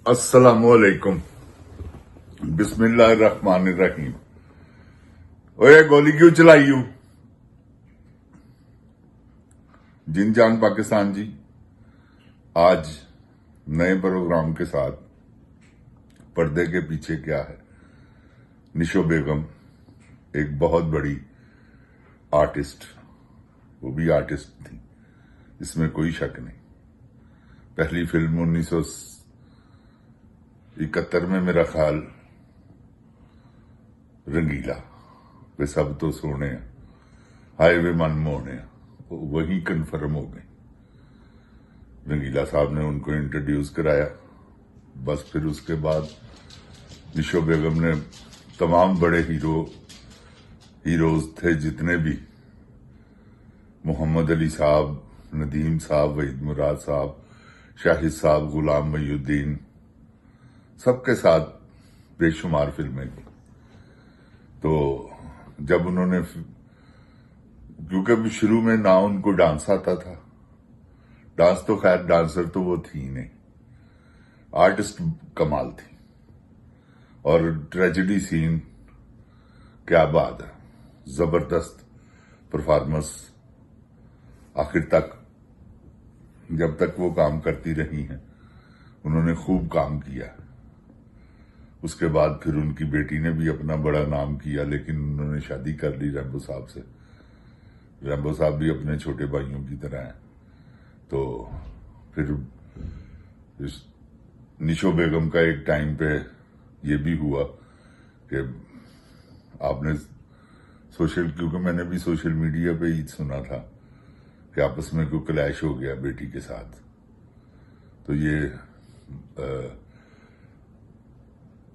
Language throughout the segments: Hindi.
अस्सलामुअलैकुम बिस्मिल्लाहिर्रहमानिर्रहीम। ओए गोली क्यों चलाई हूं? जिन जान पाकिस्तान जी, आज नए प्रोग्राम के साथ पर्दे के पीछे क्या है। निशो बेगम एक बहुत बड़ी आर्टिस्ट, वो भी आर्टिस्ट थी, इसमें कोई शक नहीं। पहली फिल्म 1971 में मेरा ख्याल रंगीला वे सब तो सोने हाय वे मन मोहने वही कन्फर्म हो गई। रंगीला साहब ने उनको इंट्रोड्यूस कराया, बस फिर उसके बाद निशो बेगम ने तमाम बड़े हीरोज थे जितने भी, मोहम्मद अली साहब, नदीम साहब, वहीद मुराद साहब, शाहिद साहब, गुलाम महीउद्दीन, सबके साथ बेशुमार फिल्में की। तो जब उन्होंने, क्योंकि शुरू में ना उनको डांस आता था, डांस तो खैर डांसर तो वो थी नहीं, आर्टिस्ट कमाल थी। और ट्रेजेडी सीन क्या बात है, जबरदस्त परफॉर्मेंस। आखिर तक जब तक वो काम करती रही हैं उन्होंने खूब काम किया। उसके बाद फिर उनकी बेटी ने भी अपना बड़ा नाम किया, लेकिन उन्होंने शादी कर ली रैम्बो साहब से। रैम्बो साहब भी अपने छोटे भाइयों की तरह हैं। तो फिर निशो बेगम का एक टाइम पे ये भी हुआ कि आपने क्योंकि मैंने भी सोशल मीडिया पे ही सुना था कि आपस में कोई क्लैश हो गया बेटी के साथ। तो ये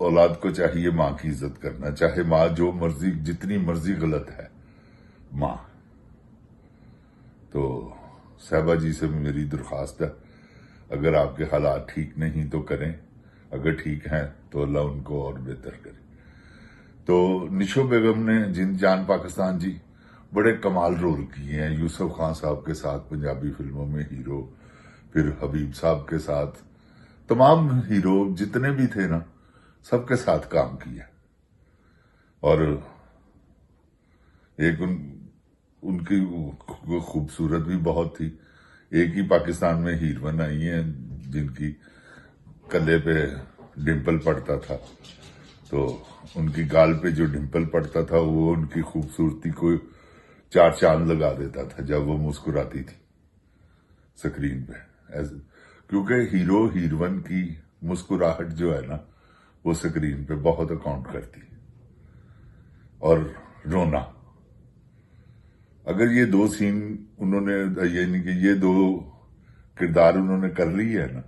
औलाद को चाहिए मां की इज्जत करना, चाहे मां जो मर्जी जितनी मर्जी गलत है मां। तो साहबा जी से मेरी दरख्वास्त है, अगर आपके हालात ठीक नहीं तो करें, अगर ठीक हैं तो अल्लाह उनको और बेहतर करे। तो निशो बेगम ने जिन जान पाकिस्तान जी बड़े कमाल रोल किए हैं। यूसुफ खान साहब के साथ पंजाबी फिल्मों में हीरो, फिर हबीब साहब के साथ, तमाम हीरो जितने भी थे ना, सबके साथ काम किया। और एक उनकी खूबसूरत भी बहुत थी। एक ही पाकिस्तान में हीरोइन आई है जिनकी कल्ले पे डिंपल पड़ता था, तो उनकी गाल पे जो डिंपल पड़ता था वो उनकी खूबसूरती को चार चांद लगा देता था जब वो मुस्कुराती थी स्क्रीन पे। क्योंकि हीरो हीरोइन की मुस्कुराहट जो है ना, वो स्क्रीन पे बहुत अकाउंट करती है। और रोना, अगर ये दो सीन उन्होंने, यानी कि ये दो किरदार उन्होंने कर ली है ना,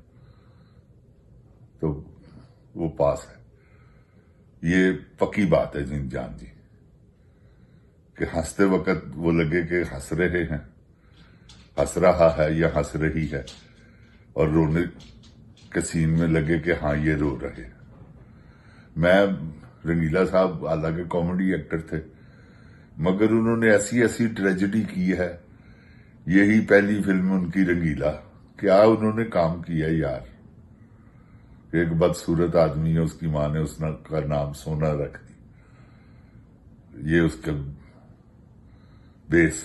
तो वो पास है। ये पक्की बात है जिन जान जी कि हंसते वक्त वो लगे कि हंस रहे हैं, हंस रहा है या हंस रही है, और रोने के सीन में लगे कि हाँ ये रो रहे हैं। मैं रंगीला साहब हालांकि कॉमेडी एक्टर थे, मगर उन्होंने ऐसी ऐसी ट्रेजेडी की है। यही पहली फिल्म उनकी रंगीला, क्या उन्होंने काम किया यार। एक बदसूरत आदमी है, उसकी मां ने उसका नाम सोना रख दी, ये उसका बेस।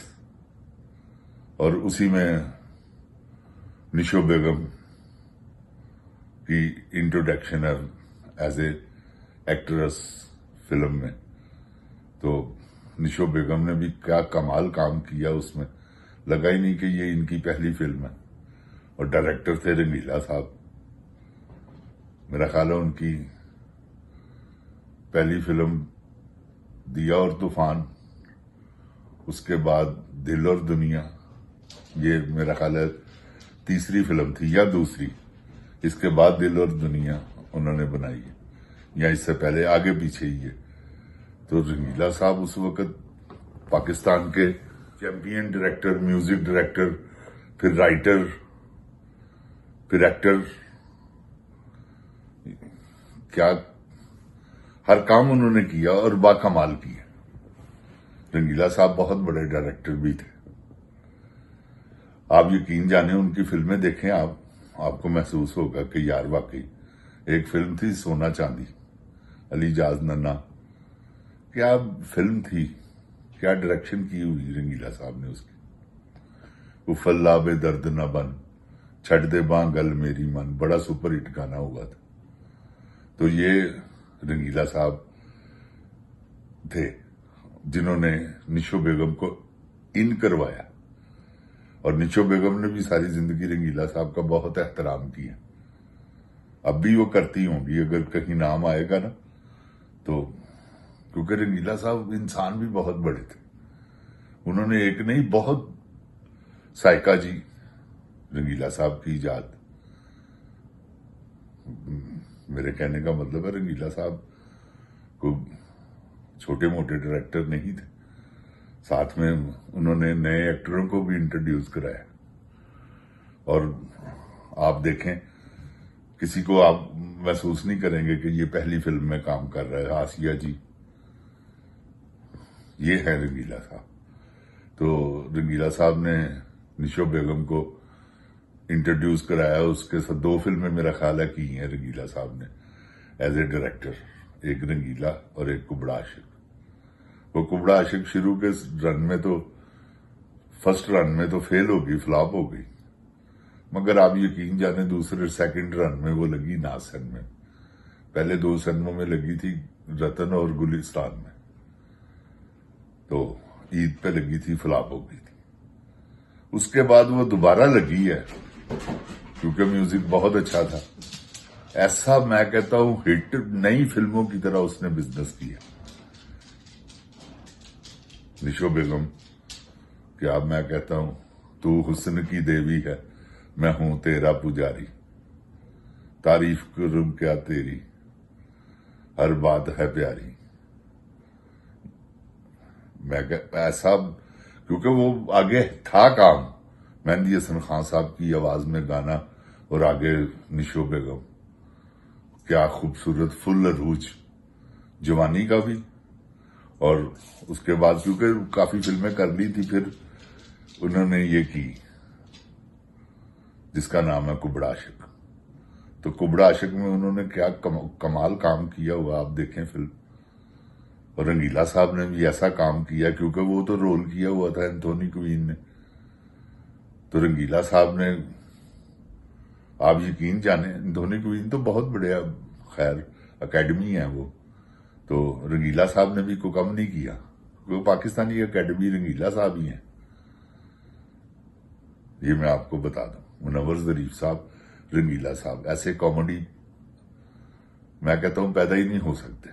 और उसी में निशो बेगम की इंट्रोडक्शन है एज ए एक्ट्रेस फिल्म में। तो निशो बेगम ने भी क्या कमाल काम किया उसमें, लगा ही नहीं कि ये इनकी पहली फिल्म है। और डायरेक्टर थे रंगीला साहब। मेरा ख्याल है उनकी पहली फिल्म दिया और तूफान, उसके बाद दिल और दुनिया, ये मेरा ख्याल है तीसरी फिल्म थी या दूसरी। इसके बाद दिल और दुनिया उन्होंने बनाई है, या इससे पहले आगे पीछे ही है। तो रंगीला साहब उस वक्त पाकिस्तान के चैंपियन डायरेक्टर, म्यूजिक डायरेक्टर, फिर राइटर, फिर एक्टर, क्या हर काम उन्होंने किया और बाकमाल किया। रंगीला साहब बहुत बड़े डायरेक्टर भी थे। आप यकीन जाने उनकी फिल्में देखें, आपको महसूस होगा कि यार वाकई एक फिल्म थी सोना चांदी, अली जाज नन्ना, क्या फिल्म थी, क्या डायरेक्शन की हुई रंगीला साहब ने उसकी। उफल्ला बे दर्द न बन, छड़ दे बां गल मेरी मन, बड़ा सुपर हिट गाना हुआ था। तो ये रंगीला साहब थे जिन्होंने निशो बेगम को इन करवाया, और निशो बेगम ने भी सारी जिंदगी रंगीला साहब का बहुत एहतराम किया। अब भी वो करती होंगी अगर कहीं नाम आएगा ना तो, क्योंकि रंगीला साहब इंसान भी बहुत बड़े थे। उन्होंने एक नहीं बहुत, साइका जी रंगीला साहब की इजाद, मेरे कहने का मतलब है रंगीला साहब को छोटे मोटे डायरेक्टर नहीं थे, साथ में उन्होंने नए एक्टरों को भी इंट्रोड्यूस कराया। और आप देखें, किसी को आप महसूस नहीं करेंगे कि ये पहली फिल्म में काम कर रहा है। आसिया जी, ये है रंगीला साहब। तो रंगीला साहब ने निशो बेगम को इंट्रोड्यूस कराया, उसके साथ 2 फिल्में मेरा ख्याल है की हैं रंगीला साहब ने एज ए डायरेक्टर, एक रंगीला और एक कुबड़ा आशिक। वो कुबड़ा आशिक शुरू के रन में तो, फर्स्ट रन में तो फेल हो गई, फ्लॉप हो गई, मगर आप यकीन जाने दूसरे सेकंड रन में वो लगी नासन में। पहले 2 सन्मों में लगी थी, रतन और गुलिस्तान में, तो ईद पे लगी थी, फ्लॉप हो गई थी। उसके बाद वो दोबारा लगी है क्योंकि म्यूजिक बहुत अच्छा था। ऐसा मैं कहता हूं हिट नई फिल्मों की तरह उसने बिजनेस किया। निशो बेगम, क्या मैं कहता हूं, तू हुस्न की देवी है, मैं हूं तेरा पुजारी, तारीफ करूं क्या तेरी, हर बात है प्यारी। मैं ऐसा, क्योंकि वो आगे था काम, मेहंदी हसन खान साहब की आवाज में गाना, और आगे निशो बेगम, क्या खूबसूरत फुल अरूज जवानी का भी। और उसके बाद क्योंकि काफी फिल्में कर ली थी, फिर उन्होंने ये की जिसका नाम है कुबड़ा आशिक। तो कुबड़ा आशिक में उन्होंने क्या कमाल काम किया हुआ, आप देखें फिल्म। और रंगीला साहब ने भी ऐसा काम किया, क्योंकि वो तो रोल किया हुआ था एंथोनी क्वीन ने। तो रंगीला साहब ने, आप यकीन जाने, एंथोनी क्वीन तो बहुत बड़े, खैर अकेडमी है वो, तो रंगीला साहब ने भी कोई कम नहीं किया। वो पाकिस्तानी अकेडमी रंगीला साहब ही है, ये मैं आपको बता दूं। मुनव्वर जरीफ साहब, रंगीला साहब, ऐसे कॉमेडी मैं कहता हूं पैदा ही नहीं हो सकते।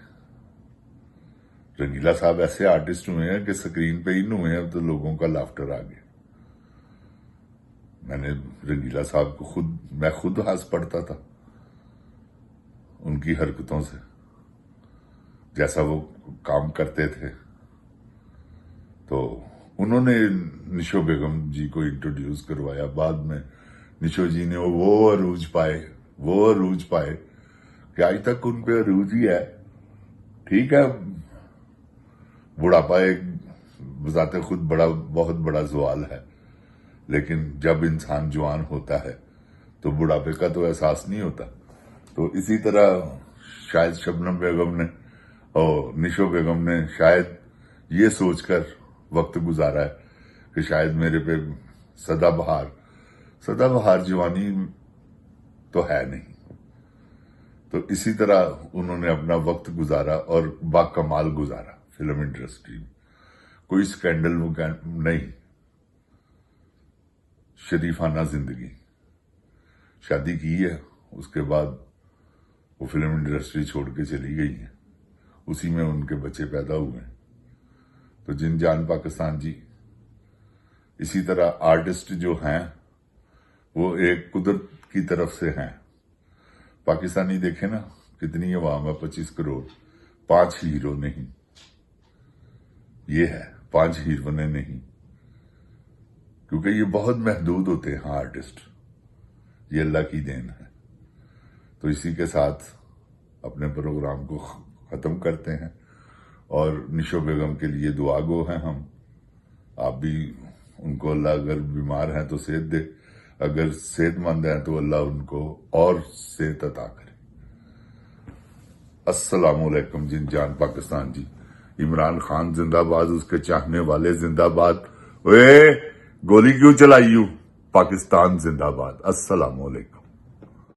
रंगीला साहब ऐसे आर्टिस्ट हुए हैं कि स्क्रीन पे इन हुए हैं तो लोगों का लाफ्टर आ गया। मैंने रंगीला साहब को मैं खुद हंस पड़ता था उनकी हरकतों से, जैसा वो काम करते थे। तो उन्होंने निशो बेगम जी को इंट्रोड्यूस करवाया। बाद में निशो जी ने वो अरूज पाए कि आज तक उन पे अरूज ही है। ठीक है, बुढ़ापा एक बजाते खुद बहुत बड़ा सवाल है, लेकिन जब इंसान जवान होता है तो बुढ़ापे का तो एहसास नहीं होता। तो इसी तरह शायद शबनम बेगम ने और निशो बेगम ने शायद ये सोचकर वक्त गुजारा है कि शायद मेरे पे सदाबहार जवानी तो है नहीं। तो इसी तरह उन्होंने अपना वक्त गुजारा और बाकमाल गुजारा फिल्म इंडस्ट्री में। कोई स्कैंडल नहीं, शरीफाना जिंदगी। शादी की है, उसके बाद वो फिल्म इंडस्ट्री छोड़ के चली गई है, उसी में उनके बच्चे पैदा हुए हैं। तो जिनजान पाकिस्तान जी, इसी तरह आर्टिस्ट जो हैं वो एक कुदरत की तरफ से हैं। पाकिस्तानी देखे ना कितनी अवाम है, 25 करोड़, 5 हीरो नहीं, ये है 5 हीरोने नहीं, क्योंकि ये बहुत महदूद होते हैं आर्टिस्ट, ये अल्लाह की देन है। तो इसी के साथ अपने प्रोग्राम को खत्म करते हैं, और निशो बेगम के लिए दुआ गो हैं हम। आप भी उनको, अल्लाह अगर बीमार हैं तो सेहत दे, अगर सेहतमंद हैं तो अल्लाह उनको और सेहत अता करे। अस्सलामुअलैकुम जिनजान पाकिस्तान जी। इमरान खान जिंदाबाद, उसके चाहने वाले जिंदाबाद। ओए गोली क्यों चलाई यू? पाकिस्तान जिंदाबाद। अस्सलामुअलैकुम।